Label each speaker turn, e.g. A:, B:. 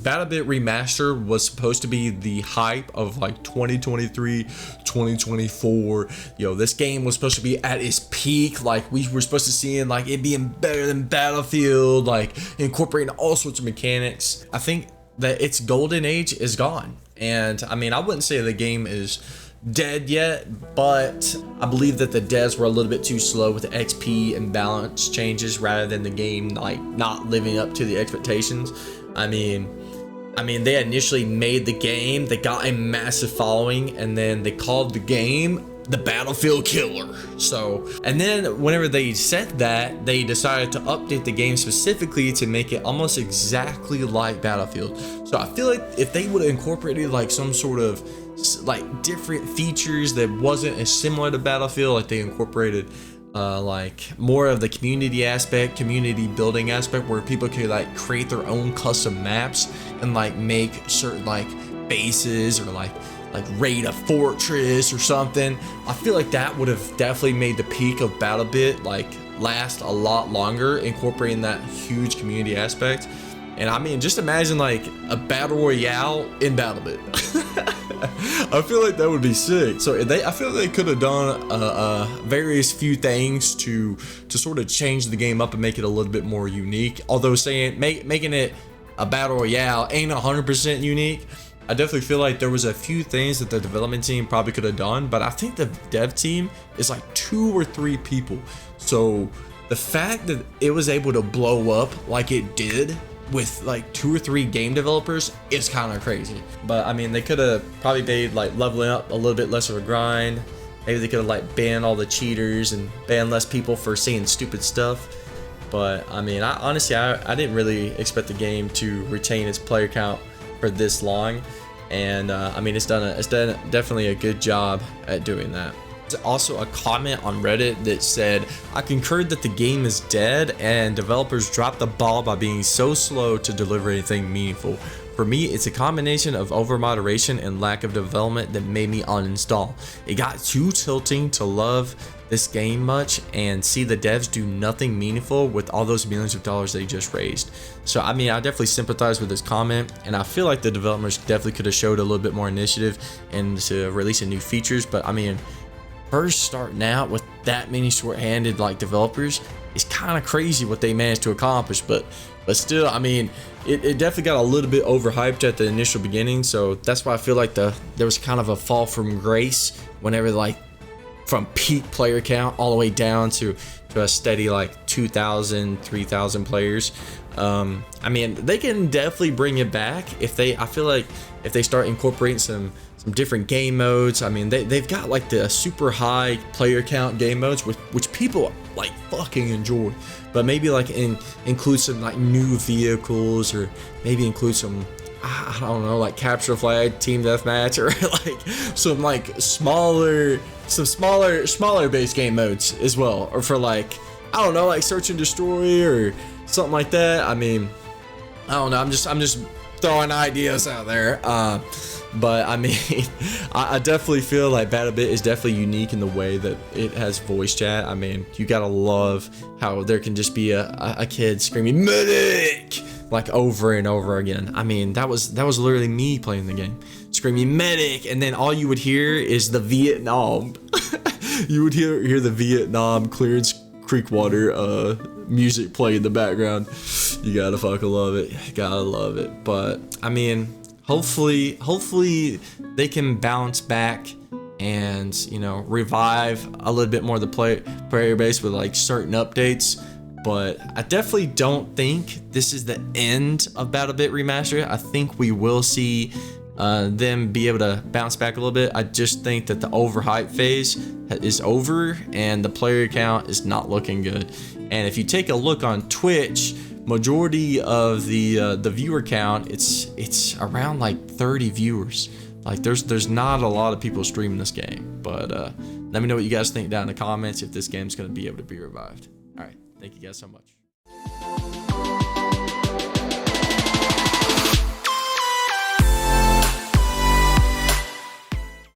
A: Bit Remastered was supposed to be the hype of like 2023, 2024. Yo, this game was supposed to be at its peak. Like we were supposed to see it like it being better than Battlefield, like incorporating all sorts of mechanics. I think that its golden age is gone. And I mean, I wouldn't say the game is dead yet, but I believe that the devs were a little bit too slow with the XP and balance changes rather than the game like not living up to the expectations. I mean they initially made the game, they got a massive following, and then they called the game the Battlefield Killer. So, and then whenever they said that, they decided to update the game specifically to make it almost exactly like Battlefield. So I feel like if they would have incorporated like some sort of like different features that wasn't as similar to Battlefield, like they incorporated like more of the community aspect, community building aspect, where people could like create their own custom maps and like make certain like bases or like raid a fortress or something. I feel like that would have definitely made the peak of BattleBit like last a lot longer, incorporating that huge community aspect. And I mean, just imagine like a battle royale in BattleBit. I feel like that would be sick. So I feel they could have done various few things to sort of change the game up and make it a little bit more unique. Although making it a battle royale ain't 100% unique. I definitely feel like there was a few things that the development team probably could have done, but I think the dev team is like 2 or 3 people. So the fact that it was able to blow up like it did with like 2 or 3 game developers is kind of crazy. But I mean, they could have probably made like leveling up a little bit less of a grind. Maybe they could have like banned all the cheaters and banned less people for saying stupid stuff. But I mean, honestly I didn't really expect the game to retain its player count for this long, and I mean it's done definitely a good job at doing that. There's also a comment on Reddit that said, I concurred that the game is dead and developers dropped the ball by being so slow to deliver anything meaningful. For me, it's a combination of over moderation and lack of development that made me uninstall. It got too tilting to love this game much and see the devs do nothing meaningful with all those millions of dollars they just raised. So I mean, I definitely sympathize with this comment, and I feel like the developers definitely could have showed a little bit more initiative and to releasing new features. But I mean, first starting out with that many short-handed like developers is kind of crazy what they managed to accomplish. But still, I mean, it definitely got a little bit overhyped at the initial beginning. So that's why I feel like there was kind of a fall from grace whenever like from peak player count all the way down to a steady like 2,000, 3,000 players. I mean, they can definitely bring it back I feel like if they start incorporating some different game modes. I mean, they've got like the super high player count game modes which people like fucking enjoy, but maybe like include some like new vehicles, or maybe include some, I don't know, like capture flag, team deathmatch, or like some like smaller base game modes as well, or for like, I don't know, like search and destroy or something like that. I mean, I don't know, I'm just throwing ideas out there. But I mean, I definitely feel like BattleBit is definitely unique in the way that it has voice chat. I mean, you gotta love how there can just be a kid screaming medic like over and over again. I mean, that was literally me playing the game, screaming medic, and then all you would hear is the Vietnam. You would hear the Vietnam Clearance Creek water music play in the background. You gotta fucking love it. Gotta love it. But I mean, hopefully they can bounce back and, you know, revive a little bit more of the player base with like certain updates. But I definitely don't think this is the end of BattleBit Remastered. I think we will see them be able to bounce back a little bit. I just think that the overhype phase is over and the player count is not looking good. And if you take a look on Twitch, majority of the viewer count, it's around like 30 viewers. Like there's not a lot of people streaming this game. But let me know what you guys think down in the comments if this game's going to be able to be revived. All right, thank you guys so much.